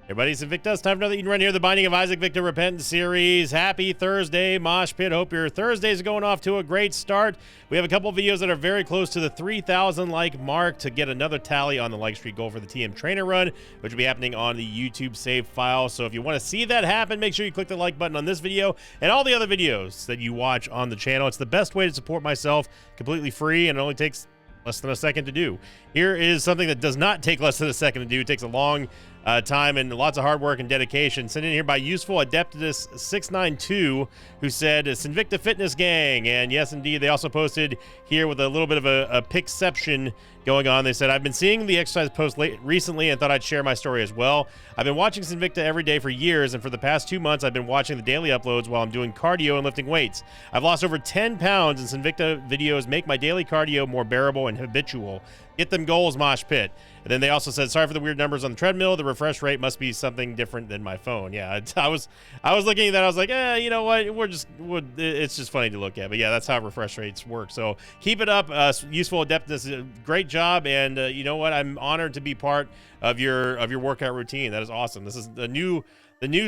Everybody, it's Invictus. Time for another Eden Run here, the Binding of Isaac Victor Repentance series. Happy Thursday, Mosh Pit. Hope your Thursdays are going off to a great start. We have a couple videos that are very close to the 3,000 like mark to get another tally on the like streak goal for the TM Trainer Run, which will be happening on the YouTube save file. So if you want to see that happen, make sure you click the like button on this video and all the other videos that you watch on the channel. It's the best way to support myself, completely free, and it only takes less than a second to do. Here is something that does not take less than a second to do. It takes a long time and lots of hard work and dedication. Sent in here by Useful Adeptus 692, who said, Sinvicta Fitness Gang. And yes, indeed, they also posted here with a little bit of a picception going on. They said, I've been seeing the exercise post recently and thought I'd share my story as well. I've been watching Sinvicta every day for years, and for the past 2 months, I've been watching the daily uploads while I'm doing cardio and lifting weights. I've lost over 10 pounds, and Sinvicta videos make my daily cardio more bearable and habitual. Get them goals, Mosh Pit. And then they also said, sorry for the weird numbers on the treadmill. The refresh rate must be something different than my phone. Yeah, I was looking at that. I was like, you know what? It's just funny to look at. But yeah, that's how refresh rates work. So keep it up. Useful Adeptus, great job. And you know what? I'm honored to be part of your workout routine. That is awesome. This is the new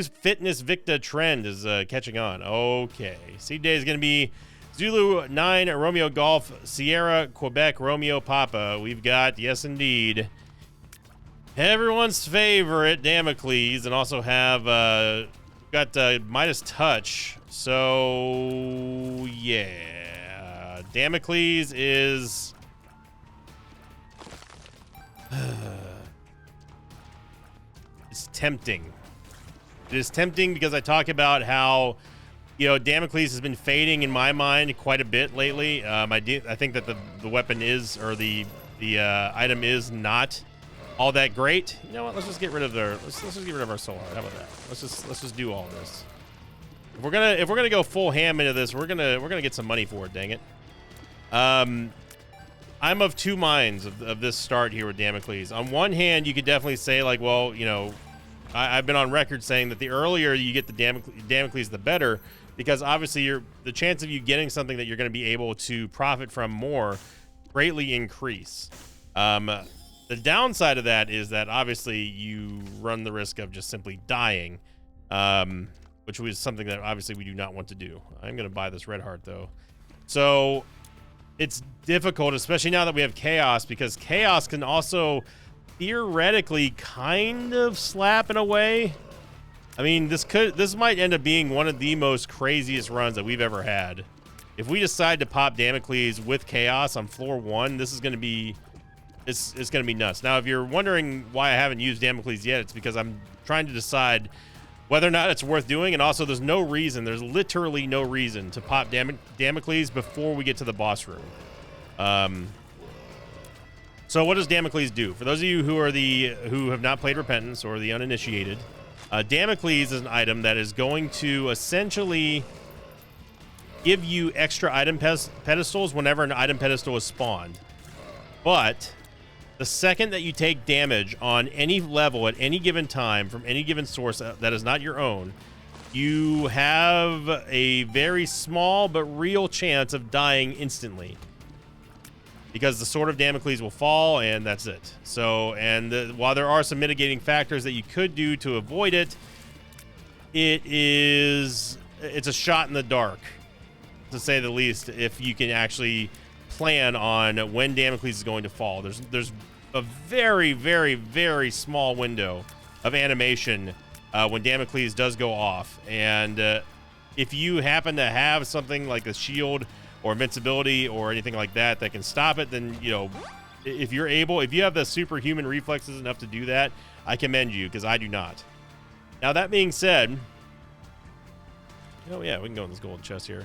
fitness Victa trend is catching on. Okay, seed day is going to be Zulu 9 Romeo Golf Sierra Quebec Romeo Papa. We've got, yes indeed, everyone's favorite Damocles, and also have got Midas Touch. So yeah, Damocles is it's tempting. It is tempting because I talk about how, you know, Damocles has been fading in my mind quite a bit lately. I think that the weapon is, or the item is not all that great. You know what? Let's just get rid of let's just get rid of our soul heart. How about that? Let's just do all this. If we're gonna go full ham into this, we're gonna get some money for it. Dang it. I'm of two minds of this start here with Damocles. On one hand, you could definitely say, like, well, you know, I've been on record saying that the earlier you get the Damocles, the better, because obviously the chance of you getting something that you're going to be able to profit from more greatly increase. The downside of that is that obviously you run the risk of just simply dying, which was something that obviously we do not want to do. I'm going to buy this red heart though. So it's difficult, especially now that we have chaos, because chaos can also theoretically kind of slap in a way. I mean, this might end up being one of the most craziest runs that we've ever had. If we decide to pop Damocles with Chaos on floor 1, this is going to be it's going to be nuts. Now, if you're wondering why I haven't used Damocles yet, it's because I'm trying to decide whether or not it's worth doing, and also there's literally no reason to pop Damocles before we get to the boss room. So what does Damocles do? For those of you who have not played Repentance or the uninitiated, Damocles is an item that is going to essentially give you extra item pedestals whenever an item pedestal is spawned. But the second that you take damage on any level at any given time from any given source that is not your own, you have a very small but real chance of dying instantly, because the Sword of Damocles will fall, and that's it. So, and while there are some mitigating factors that you could do to avoid it, it's a shot in the dark, to say the least, if you can actually plan on when Damocles is going to fall. There's a very, very, very small window of animation when Damocles does go off, and if you happen to have something like a shield or invincibility or anything like that can stop it, then, you know, if you have the superhuman reflexes enough to do that, I commend you, because I do not. Now, that being said, oh yeah, we can go in this gold chest here.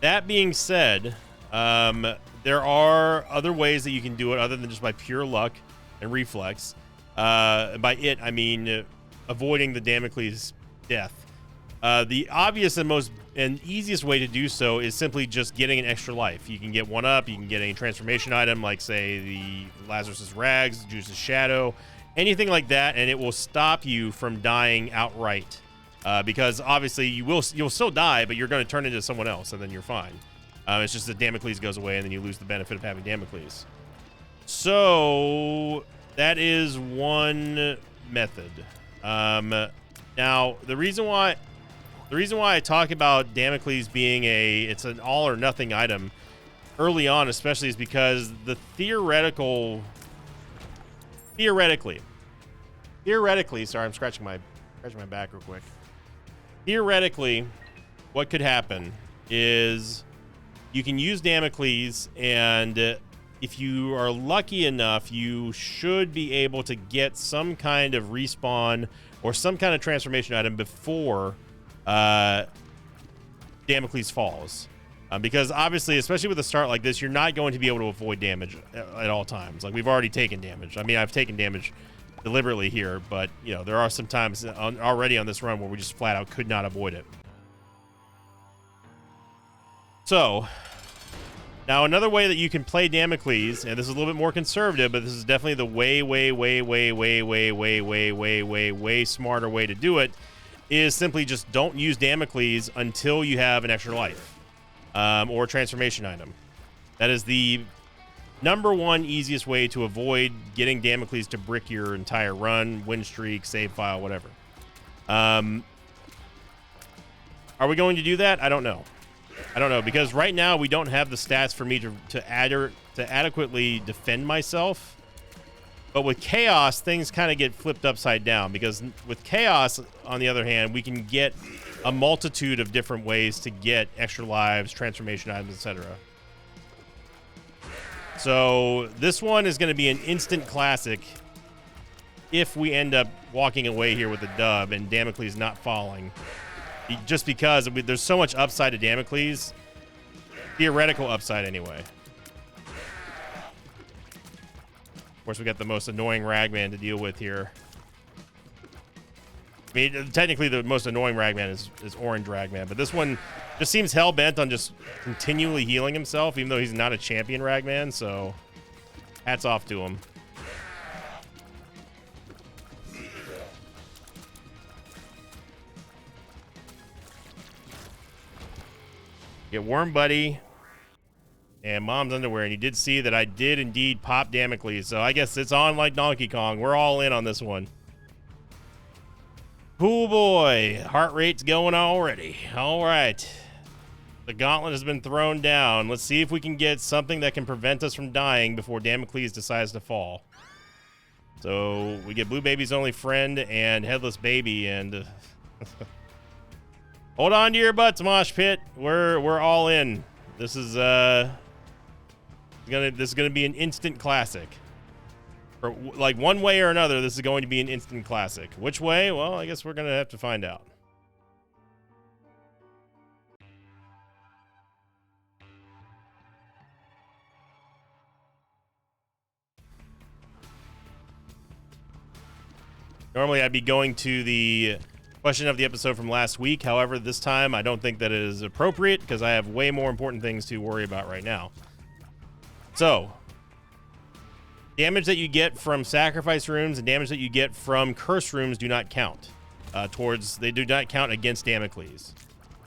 That being said, there are other ways that you can do it other than just by pure luck and reflex. By it, I mean avoiding the Damocles death. The obvious and easiest way to do so is simply just getting an extra life. You can get one up, you can get a transformation item like, say, the Lazarus's Rags, Juice's Shadow, anything like that, and it will stop you from dying outright. Because obviously you'll still die, but you're going to turn into someone else, and then you're fine. It's just that Damocles goes away, and then you lose the benefit of having Damocles. So that is one method. Now the reason why I talk about Damocles being it's an all or nothing item early on, especially, is because the theoretically, sorry, I'm scratching my back real quick. Theoretically, what could happen is you can use Damocles, and if you are lucky enough, you should be able to get some kind of respawn or some kind of transformation item before Damocles falls. Because obviously, especially with a start like this, you're not going to be able to avoid damage at all times. Like, we've already taken damage. I mean, I've taken damage deliberately here, but, you know, there are some times already on this run where we just flat out could not avoid it. So, now another way that you can play Damocles, and this is a little bit more conservative, but this is definitely the way smarter way to do it, is simply just don't use Damocles until you have an extra life. Or a transformation item. That is the #1 easiest way to avoid getting Damocles to brick your entire run, win streak, save file, whatever. Are we going to do that? I don't know. Because right now we don't have the stats for me to adequately defend myself. But with Chaos, things kind of get flipped upside down, because with Chaos, on the other hand, we can get a multitude of different ways to get extra lives, transformation items, etc. So this one is going to be an instant classic if we end up walking away here with a dub and Damocles not falling. Just because there's so much upside to Damocles. Theoretical upside anyway. Of course, we got the most annoying Ragman to deal with here. I mean, technically the most annoying Ragman is Orange Ragman, but this one just seems hell-bent on just continually healing himself, even though he's not a champion Ragman, so hats off to him. Get Worm Buddy and Mom's Underwear, and you did see that I did indeed pop Damocles, so I guess it's on like Donkey Kong. We're all in on this one. Oh boy, heart rate's going already. All right, the gauntlet has been thrown down. Let's see if we can get something that can prevent us from dying before Damocles decides to fall. So we get Blue Baby's Only Friend and Headless Baby, and hold on to your butts, Mosh Pit. We're all in. This is gonna be an instant classic. Or like one way or another, this is going to be an instant classic. Which way? Well, I guess we're gonna have to find out. Normally, I'd be going to the question of the episode from last week. However, this time, I don't think that it is appropriate because I have way more important things to worry about right now. So, damage that you get from sacrifice rooms and damage that you get from curse rooms do not count. They do not count against Damocles.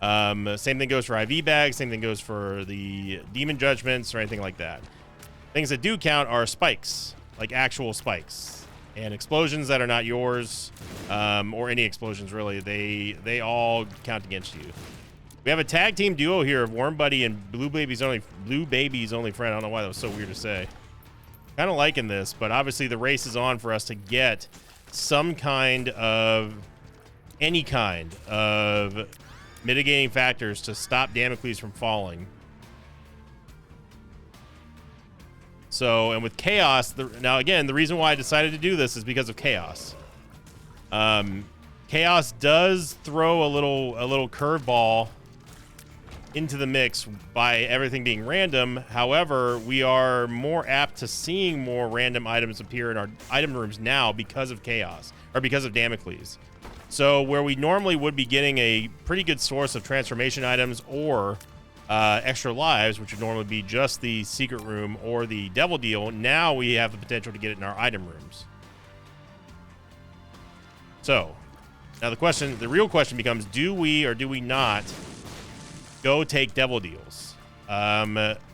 Same thing goes for IV bags. Same thing goes for the demon judgments or anything like that. Things that do count are spikes, like actual spikes. And explosions that are not yours, or any explosions really, they all count against you. We have a tag team duo here of Worm Buddy and Blue Baby's Only Friend. I don't know why that was so weird to say. Kind of liking this, but obviously the race is on for us to get any kind of mitigating factors to stop Damocles from falling. So, and with Chaos, now again, the reason why I decided to do this is because of Chaos. Chaos does throw a little curveball into the mix by everything being random. However, we are more apt to seeing more random items appear in our item rooms now because of Chaos, or because of Damocles. So where we normally would be getting a pretty good source of transformation items or extra lives, which would normally be just the secret room or the devil deal, now we have the potential to get it in our item rooms. So now the real question becomes, do we or do we not go take devil deals?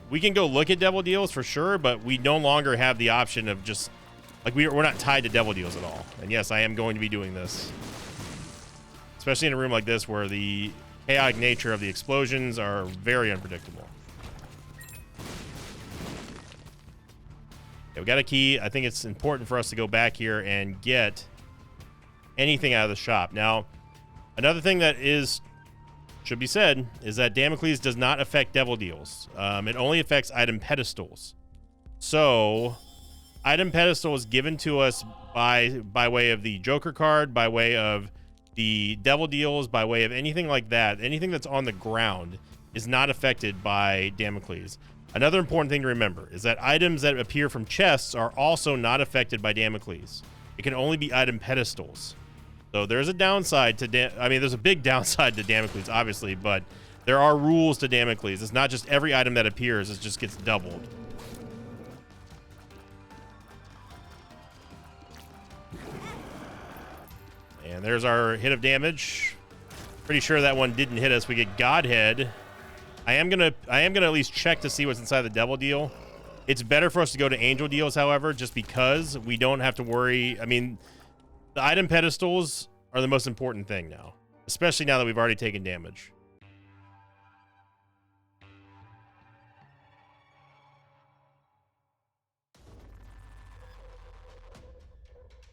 We can go look at devil deals for sure, but we no longer have the option of just Like, we're not tied to devil deals at all. And yes, I am going to be doing this. Especially in a room like this where the chaotic nature of the explosions are very unpredictable. Okay, we got a key. I think it's important for us to go back here and get anything out of the shop. Now, another thing that should be said is that Damocles does not affect devil deals. It only affects item pedestals. So, item pedestal is given to us by way of the Joker card, by way of the devil deals, by way of anything like that. Anything that's on the ground is not affected by Damocles. Another important thing to remember is that items that appear from chests are also not affected by Damocles. It can only be item pedestals. So there's a downside to there's a big downside to Damocles, obviously, but there are rules to Damocles. It's not just every item that appears, it just gets doubled. And there's our hit of damage. Pretty sure that one didn't hit us. We get Godhead. I am gonna at least check to see what's inside the devil deal. It's better for us to go to angel deals, however, just because we don't have to worry. I mean, the item pedestals are the most important thing now, especially now that we've already taken damage.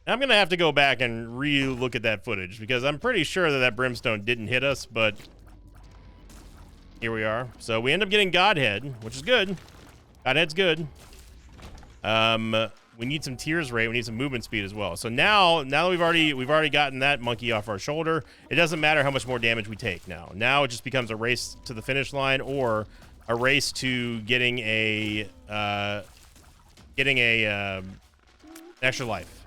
I'm going to have to go back and re-look at that footage because I'm pretty sure that brimstone didn't hit us, but here we are. So we end up getting Godhead, which is good. Godhead's good. We need some tears rate. We need some movement speed as well. So now that we've already gotten that monkey off our shoulder, it doesn't matter how much more damage we take now. Now it just becomes a race to the finish line or a race to getting a extra life.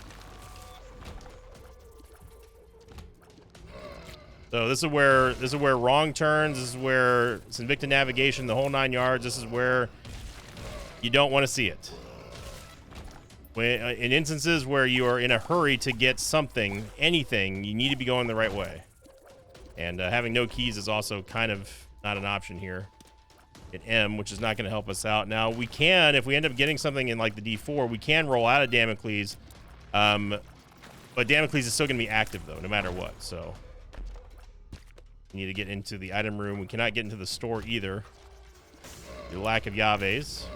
So this is where wrong turns, this is where it's Invicta navigation, the whole 9 yards. This is where you don't want to see it. When, in instances where you are in a hurry to get something, anything, you need to be going the right way. And having no keys is also kind of not an option here. At M, which is not going to help us out. Now we can, if we end up getting something in like the D4, we can roll out of Damocles. But Damocles is still going to be active though, no matter what. So we need to get into the item room. We cannot get into the store either. The lack of Yaves.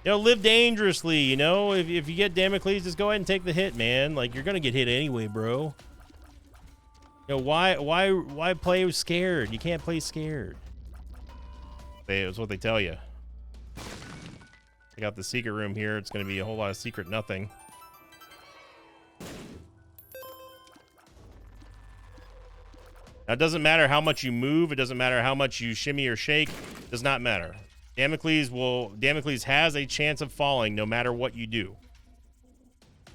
You know, live dangerously, you know? If you get Damocles, just go ahead and take the hit, man. Like, you're gonna get hit anyway, bro. You know, why play scared? You can't play scared. That's what they tell you. Check out the secret room here. It's gonna be a whole lot of secret nothing. Now, it doesn't matter how much you move. It doesn't matter how much you shimmy or shake. It does not matter. Damocles has a chance of falling no matter what you do.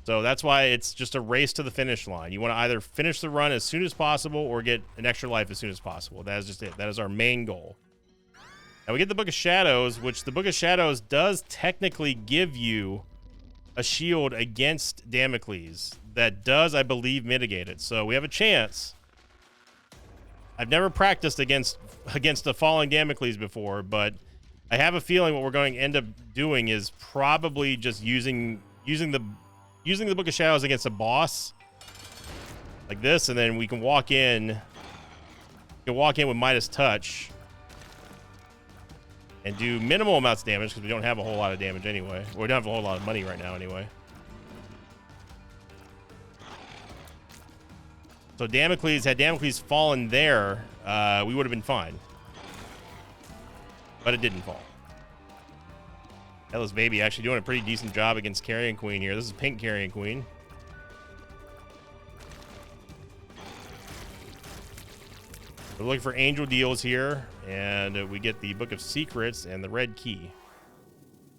So that's why it's just a race to the finish line. You want to either finish the run as soon as possible or get an extra life as soon as possible. That is just it. That is our main goal. Now we get the Book of Shadows, which the Book of Shadows does technically give you a shield against Damocles. That does, I believe, mitigate it. So we have a chance. I've never practiced against the falling Damocles before, but I have a feeling what we're going to end up doing is probably just using the Book of Shadows against a boss like this, and then we can walk in. You can walk in with Midas Touch and do minimal amounts of damage because we don't have a whole lot of damage anyway. Or we don't have a whole lot of money right now anyway. So had Damocles fallen there, we would have been fine. But it didn't fall. Headless Baby actually doing a pretty decent job against Carrion Queen here. This is Pink Carrion Queen. We're looking for angel deals here, and we get the Book of Secrets and the red key.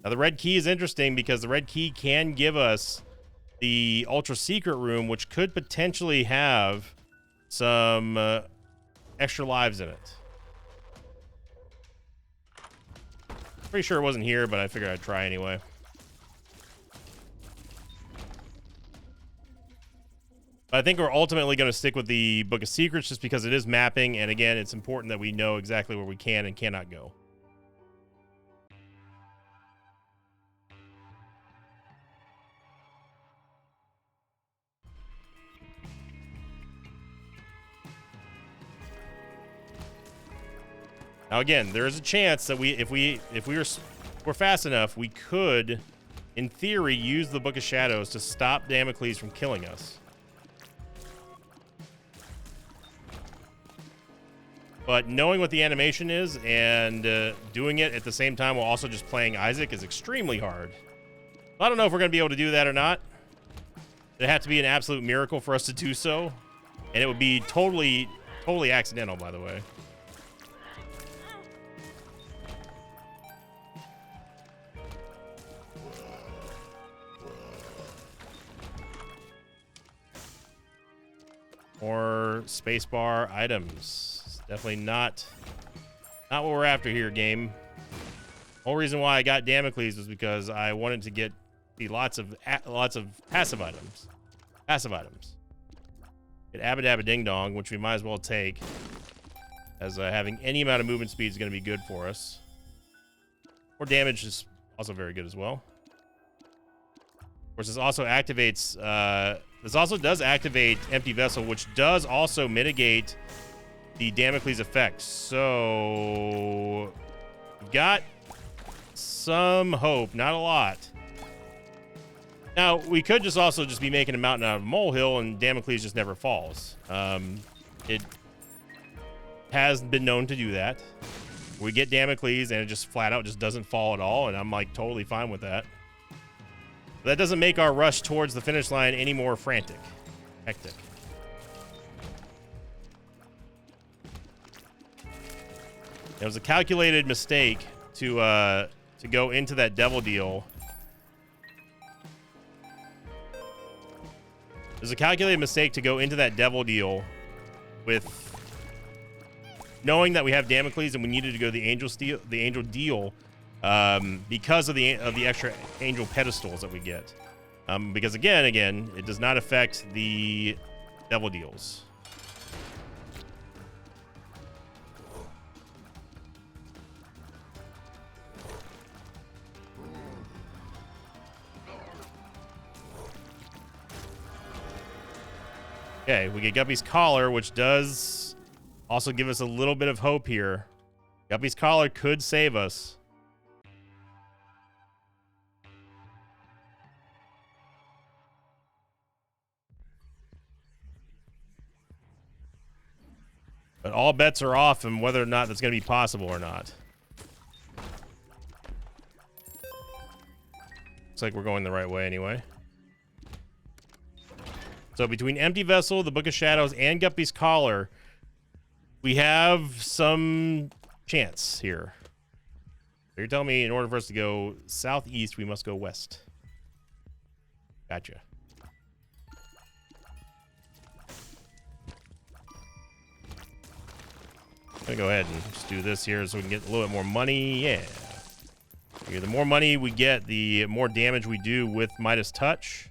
Now, the red key is interesting because the red key can give us the Ultra Secret Room, which could potentially have some extra lives in it. Pretty sure it wasn't here, but I figured I'd try anyway. But I think we're ultimately going to stick with the Book of Secrets just because it is mapping, and again, it's important that we know exactly where we can and cannot go. Now again, there is a chance that if we're fast enough, we could, in theory, use the Book of Shadows to stop Damocles from killing us. But knowing what the animation is and doing it at the same time while also just playing Isaac is extremely hard. I don't know if we're going to be able to do that or not. It'd have to be an absolute miracle for us to do so. And it would be totally accidental, by the way. Or spacebar items. Definitely not what we're after here, game. Whole reason why I got Damocles was because I wanted to get the lots of passive items. Get Abba Dabba Ding Dong, which we might as well take, as having any amount of movement speed is going to be good for us. Or damage is also very good as well. Of course, this also activates. This also does activate Empty Vessel, which does also mitigate the Damocles effect. So we've got some hope, not a lot. Now, we could just also just be making a mountain out of a molehill and Damocles just never falls. It has been known to do that. We get Damocles and it just flat out just doesn't fall at all, and I'm like totally fine with that. But that doesn't make our rush towards the finish line any more hectic. It was a calculated mistake to go into that devil deal. It was a calculated mistake to go into that devil deal with knowing that we have Damocles and we needed to go the angel deal because of the extra angel pedestals that we get. Because again, it does not affect the devil deals. Okay, we get Guppy's Collar, which does also give us a little bit of hope here. Guppy's Collar could save us. But all bets are off on whether or not that's going to be possible or not. Looks like we're going the right way anyway. So between Empty Vessel, the Book of Shadows, and Guppy's Collar, we have some chance here. So you're telling me in order for us to go southeast, we must go west. Gotcha. I'm gonna go ahead and just do this here so we can get a little bit more money. Yeah. Here, the more money we get, the more damage we do with Midas Touch.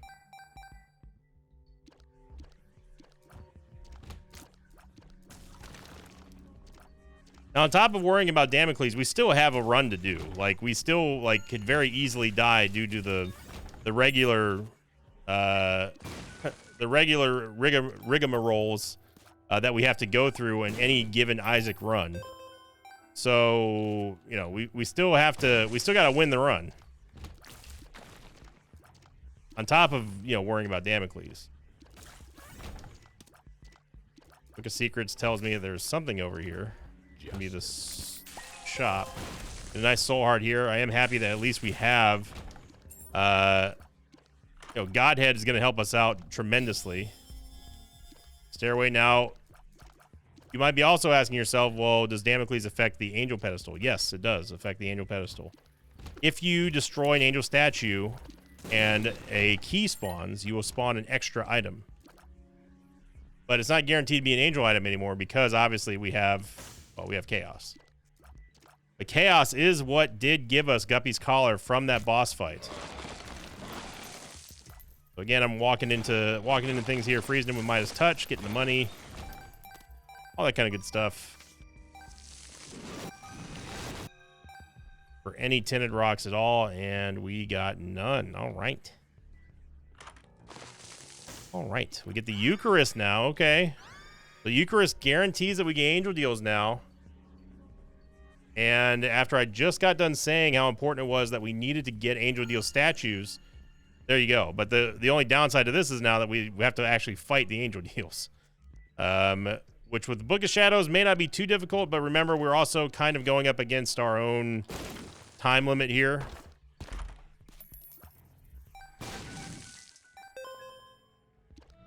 Now, on top of worrying about Damocles, we still have a run to do. Like, we still, like, could very easily die due to the regular rigmaroles that we have to go through in any given Isaac run. So, you know, we still got to win the run. On top of, you know, worrying about Damocles. Book of Secrets tells me there's something over here. Gonna be this shop. A nice soul heart here. I am happy that at least we have you know, Godhead is gonna help us out tremendously. Stairway. Now you might be also asking yourself, well, does Damocles affect the angel pedestal? Yes, it does affect the angel pedestal. If you destroy an angel statue and a key spawns, you will spawn an extra item, but it's not guaranteed to be an angel item anymore because obviously we have Chaos. The Chaos is what did give us Guppy's Collar from that boss fight. So again, I'm walking into things here, freezing them with Midas Touch, getting the money, all that kind of good stuff. For any tinted rocks at all, and we got none. All right. All right, we get the Eucharist now. Okay. The Eucharist guarantees that we get angel deals now. And after I just got done saying how important it was that we needed to get Angel Deal statues, there you go. But the only downside to this is now that we have to actually fight the Angel Deals. Which with the Book of Shadows may not be too difficult, but remember, we're also kind of going up against our own time limit here.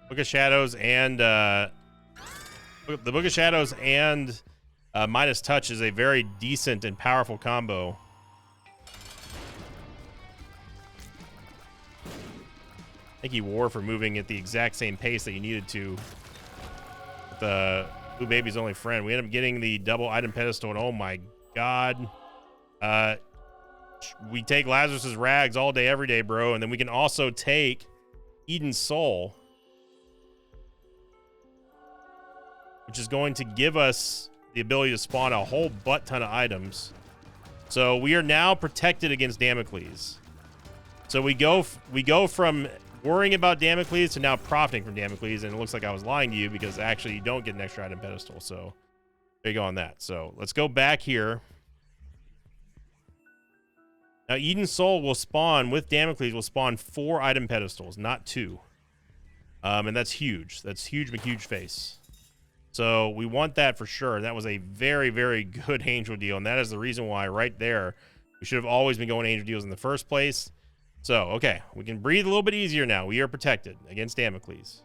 Book of Shadows and the Book of Shadows and Midas Touch is a very decent and powerful combo. Thank you, War, for moving at the exact same pace that you needed to. With the Blue Baby's only friend, we end up getting the double item pedestal, and oh my god, we take Lazarus's rags all day, every day, bro, and then we can also take Eden's Soul, which is going to give us the ability to spawn a whole butt ton of items. So we are now protected against Damocles. So we go from worrying about Damocles to now profiting from Damocles, and it looks like I was lying to you because actually you don't get an extra item pedestal. So there you go on that. So let's go back here. Now Eden's Soul will spawn with Damocles, will spawn 4 item pedestals, not 2. And that's huge. That's huge, but huge face. So we want that for sure. That was a very, very good Angel Deal, and that is the reason why right there we should have always been going Angel Deals in the first place. So, okay, we can breathe a little bit easier now. We are protected against Damocles.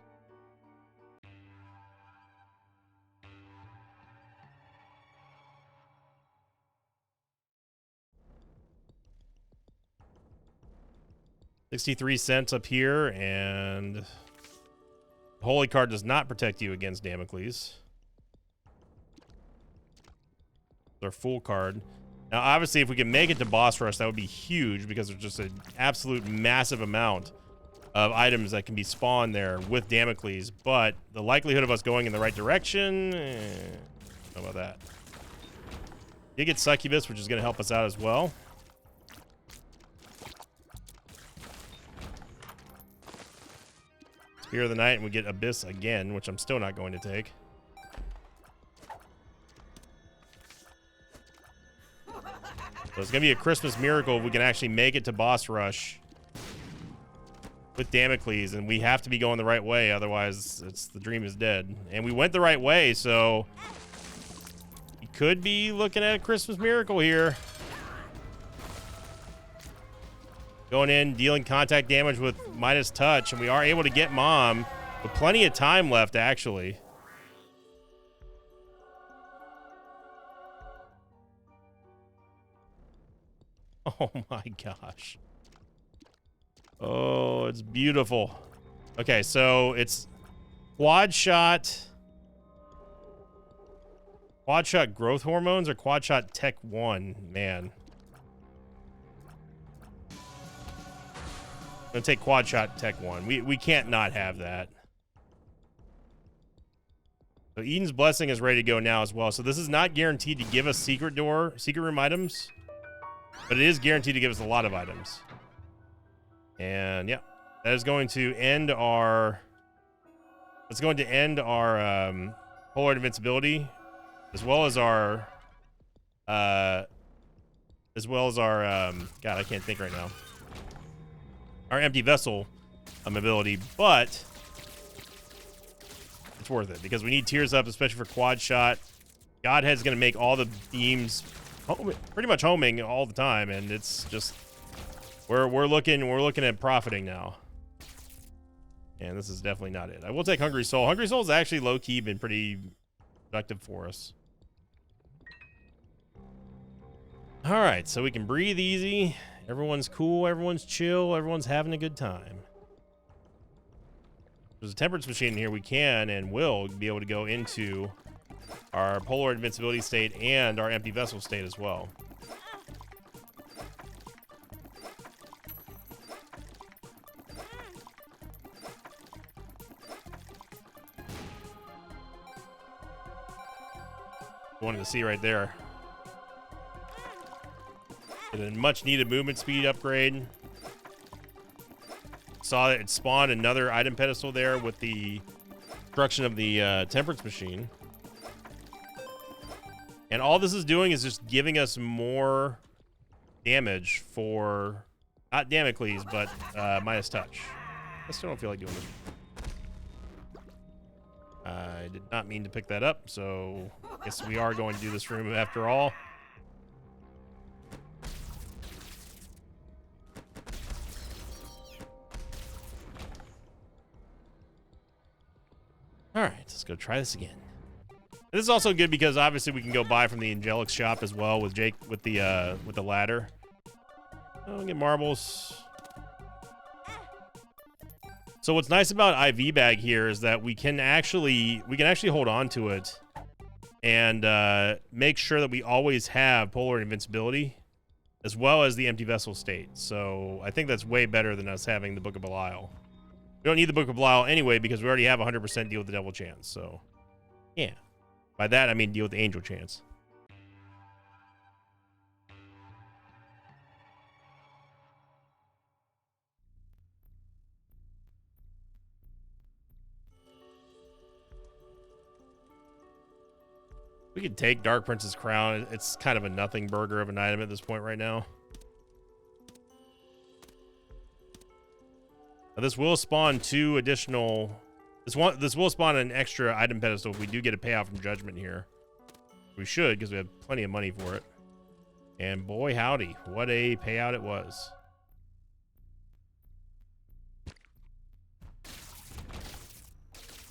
$0.63 up here, and Holy Card does not protect you against Damocles. Their full card. Now, obviously, if we can make it to boss rush, that would be huge because there's just an absolute massive amount of items that can be spawned there with Damocles. But the likelihood of us going in the right direction, how about that? You get Succubus, which is going to help us out as well. Spear of the Night, and we get Abyss again, which I'm still not going to take. So it's going to be a Christmas miracle if we can actually make it to boss rush with Damocles, and we have to be going the right way, otherwise the dream is dead. And we went the right way, so we could be looking at a Christmas miracle here. Going in, dealing contact damage with Midas Touch, and we are able to get Mom with plenty of time left, actually. Oh my gosh. Oh, it's beautiful. Okay, so it's quad shot growth hormones or quad shot tech 1, man. I'm gonna take quad shot tech 1. We can't not have that. So Eden's Blessing is ready to go now as well. So this is not guaranteed to give us secret room items, but it is guaranteed to give us a lot of items. And yeah, that is going to end our. It's going to end our Polar Invincibility, as well as our. God, I can't think right now. Our Empty Vessel ability, but it's worth it because we need Tears Up, especially for quad shot. Godhead's going to make all the beams pretty much homing all the time, and it's just we're looking at profiting now. And this is definitely not it. I will take Hungry Soul. Hungry Soul's actually low-key been pretty productive for us. All right, so we can breathe easy. Everyone's cool, everyone's chill, everyone's having a good time. There's a Temperance Machine in here. We can and will be able to go into our Polar Invincibility state and our Empty Vessel state as well. Wanted to see right there. A much needed movement speed upgrade. Saw that it spawned another item pedestal there with the destruction of the Temperance Machine. And all this is doing is just giving us more damage for, not Damocles, but Midas Touch. I still don't feel like doing this. I did not mean to pick that up, so I guess we are going to do this room after all. All right, let's go try this again. This is also good because obviously we can go buy from the Angelic shop as well with Jake with the ladder. Oh, get marbles. So what's nice about IV bag here is that we can actually hold on to it and make sure that we always have polar invincibility as well as the empty vessel state. So I think that's way better than us having the Book of Belial. We don't need the Book of Belial anyway because we already have 100% deal with the devil chance. So yeah, by that I mean deal with the angel chance. We could take Dark Prince's crown. It's kind of a nothing burger of an item at this point right now. Now this will spawn 2 additional. This will spawn an extra item pedestal if we do get a payout from Judgment here. We should, because we have plenty of money for it. And boy howdy, what a payout it was.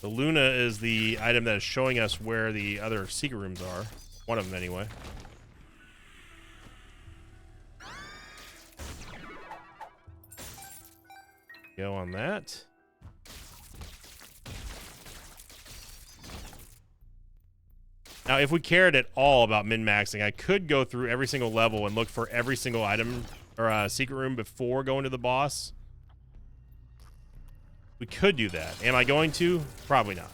The Luna is the item that is showing us where the other secret rooms are. One of them, anyway. Go on that. Now, if we cared at all about min-maxing, I could go through every single level and look for every single item or secret room before going to the boss. We could do that. Am I going to? Probably not.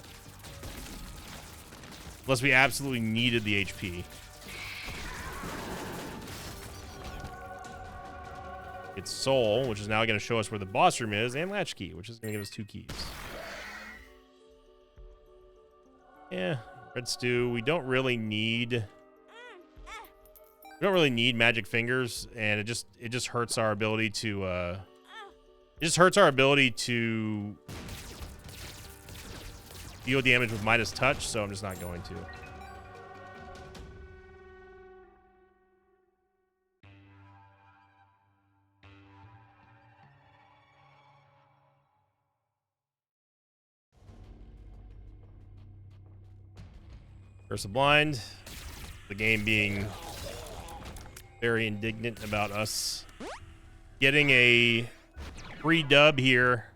Unless we absolutely needed the HP. It's Soul, which is now going to show us where the boss room is, and Latchkey, which is going to give us 2 keys. Yeah, Red Stew. We don't really need Magic Fingers, and it just hurts our ability to it just hurts our ability to deal damage with Midas Touch, so I'm just not going to. Curse of Blind. The game being very indignant about us getting a free dub here.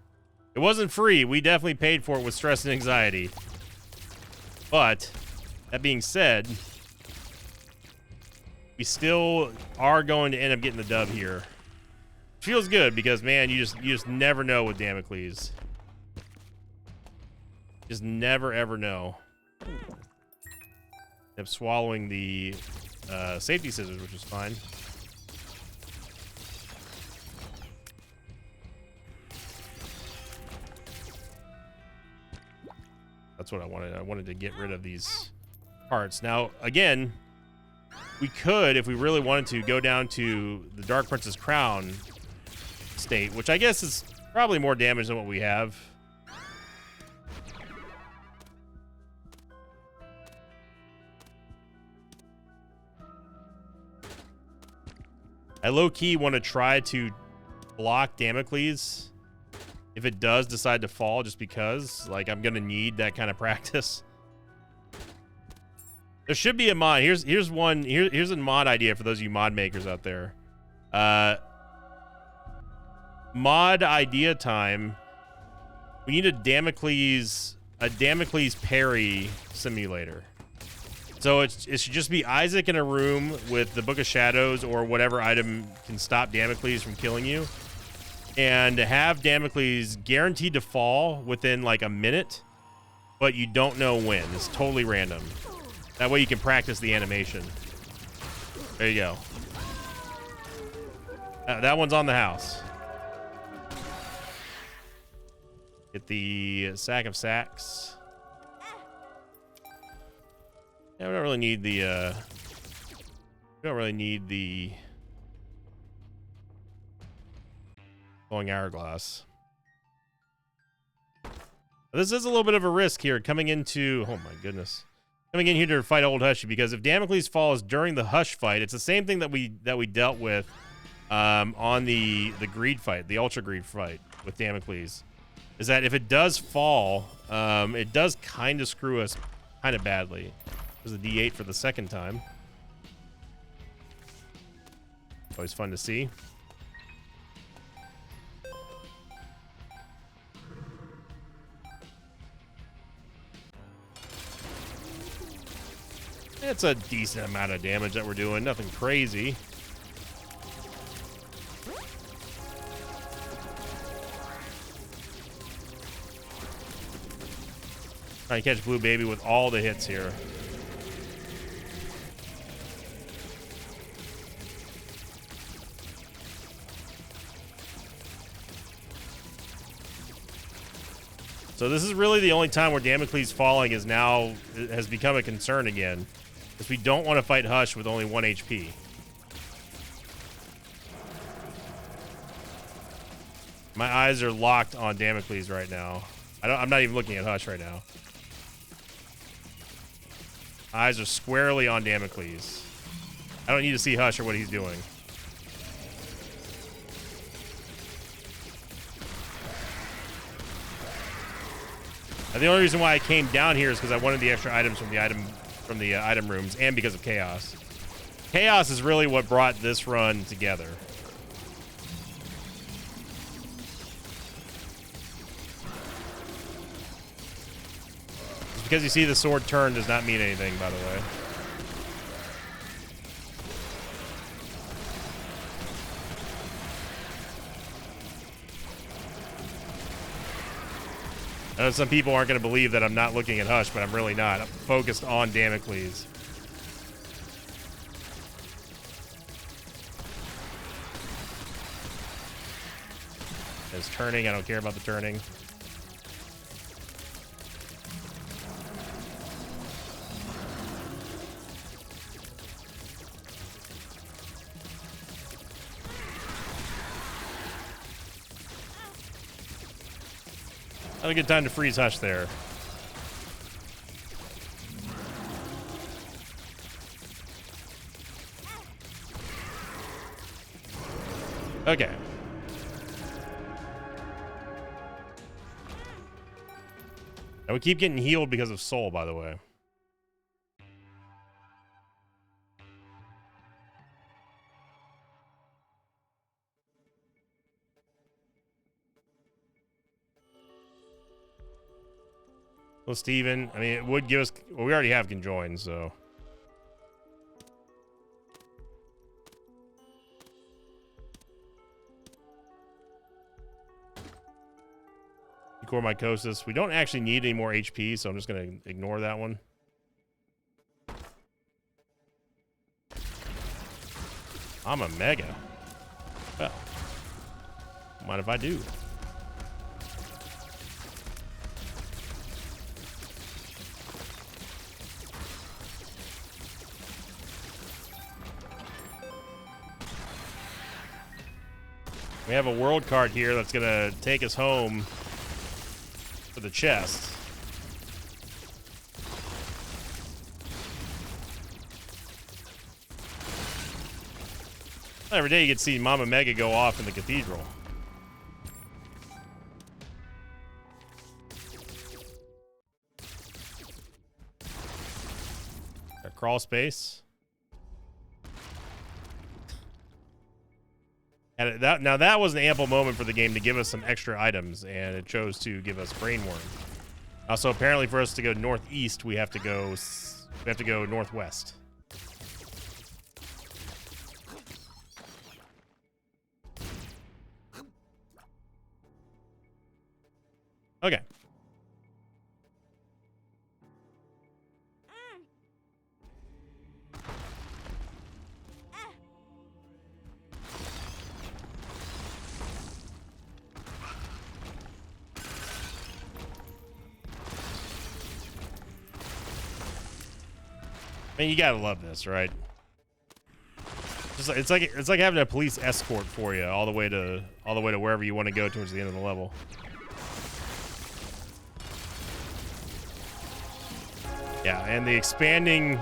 It wasn't free. We definitely paid for it with stress and anxiety. But that being said, we still are going to end up getting the dub here. Feels good because, man, you just never know with Damocles. Just never ever know. End up swallowing the safety scissors, which is fine. That's what I wanted. I wanted to get rid of these parts. Now, again, we could, if we really wanted to, go down to the Dark Prince's crown state, which I guess is probably more damage than what we have. I low-key want to try to block Damocles if it does decide to fall, just because, like, I'm gonna need that kind of practice. There should be a mod. Here's a mod idea for those of you mod makers out there. Mod idea time. We need a Damocles parry simulator. So it should just be Isaac in a room with the Book of Shadows or whatever item can stop Damocles from killing you, and have Damocles guaranteed to fall within like a minute, but you don't know when. It's totally random. That way you can practice the animation. There you go. That one's on the house. Get the sack of sacks. Yeah, we don't really need the We don't really need the glowing hourglass. This is a little bit of a risk here coming into, oh my goodness, coming in here to fight Old Hushy, because if Damocles falls during the Hush fight, it's the same thing that we dealt with on the greed fight, the Ultra Greed fight with Damocles, is that if it does fall, it does kind of screw us kind of badly. There's a D8 for the second time. Always fun to see. It's a decent amount of damage that we're doing. Nothing crazy. Trying to catch Blue Baby with all the hits here. So this is really the only time where Damocles falling is now has become a concern again, because we don't want to fight Hush with only 1 HP. My eyes are locked on Damocles right now. I'm not even looking at Hush right now. Eyes are squarely on Damocles. I don't need to see Hush or what he's doing. And the only reason why I came down here is because I wanted the extra items from the item rooms, and because of Chaos. Chaos is really what brought this run together. Just because you see the sword turn does not mean anything, by the way. I know some people aren't going to believe that I'm not looking at Hush, but I'm really not. I'm focused on Damocles. It's turning. I don't care about the turning. Not a good time to freeze Hush there. Okay. And we keep getting healed because of Soul, by the way. Well, Steven, I mean, it would give us... Well, we already have Conjoin, so... Core Mycosis. We don't actually need any more HP, so I'm just going to ignore that one. I'm a Mega. Well, mind if I do? We have a world card here that's going to take us home for the chest. Every day you get to see Mama Mega go off in the cathedral. Our crawl space. And now that was an ample moment for the game to give us some extra items, and it chose to give us Brainworm. Also, apparently, for us to go northeast, we have to go northwest. Okay. I mean, you gotta love this, right? Just it's like having a police escort for you all the way to wherever you want to go towards the end of the level. Yeah, and the expanding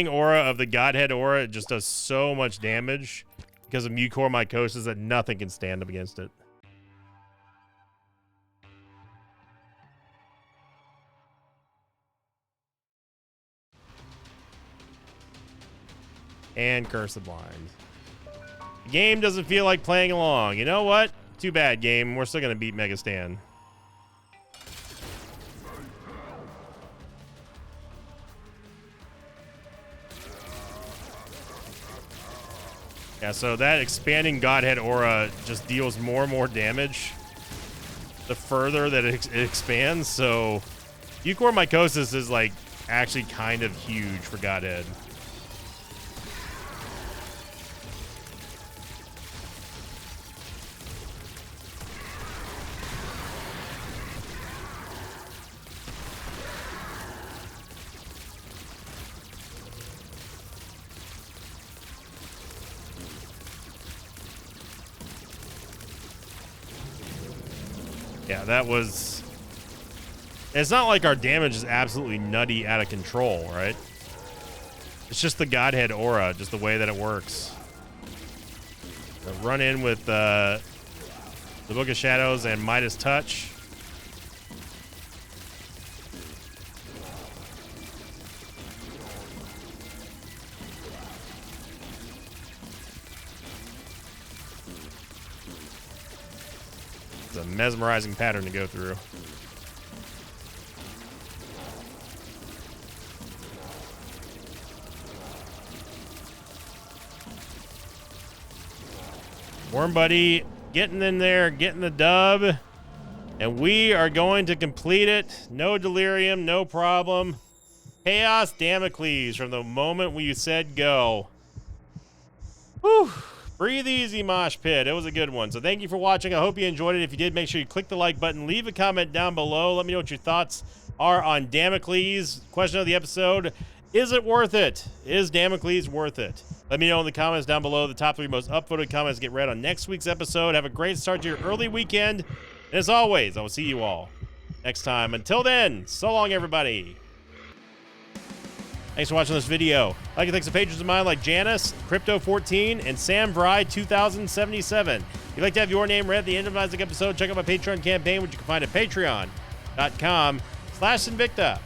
aura of the Godhead aura just does so much damage because of mucormycosis that nothing can stand up against it. And Curse the Blind. The game doesn't feel like playing along. You know what? Too bad, game. We're still going to beat Megastan. Yeah, so that expanding Godhead aura just deals more and more damage the further that it expands. So mucormycosis is like actually kind of huge for Godhead. Yeah, that was... It's not like our damage is absolutely nutty out of control, right? It's just the Godhead aura, just the way that it works. Run in with the Book of Shadows and Midas Touch. It's a mesmerizing pattern to go through. Worm Buddy getting in there, getting the dub. And we are going to complete it. No delirium, no problem. Chaos Damocles from the moment we said go. Whew. Breathe easy, Mosh Pit. It was a good one. So thank you for watching. I hope you enjoyed it. If you did, make sure you click the like button. Leave a comment down below. Let me know what your thoughts are on Damocles. Question of the episode: is it worth it? Is Damocles worth it? Let me know in the comments down below. The top 3 most upvoted comments get read on next week's episode. Have a great start to your early weekend. And as always, I will see you all next time. Until then, so long, everybody. Thanks for watching this video. I'd like to thank some patrons of mine like Janice, Crypto14, and Sam Vry 2077. If you'd like to have your name read at the end of tonight's episode, check out my Patreon campaign, which you can find at patreon.com/Sinvicta.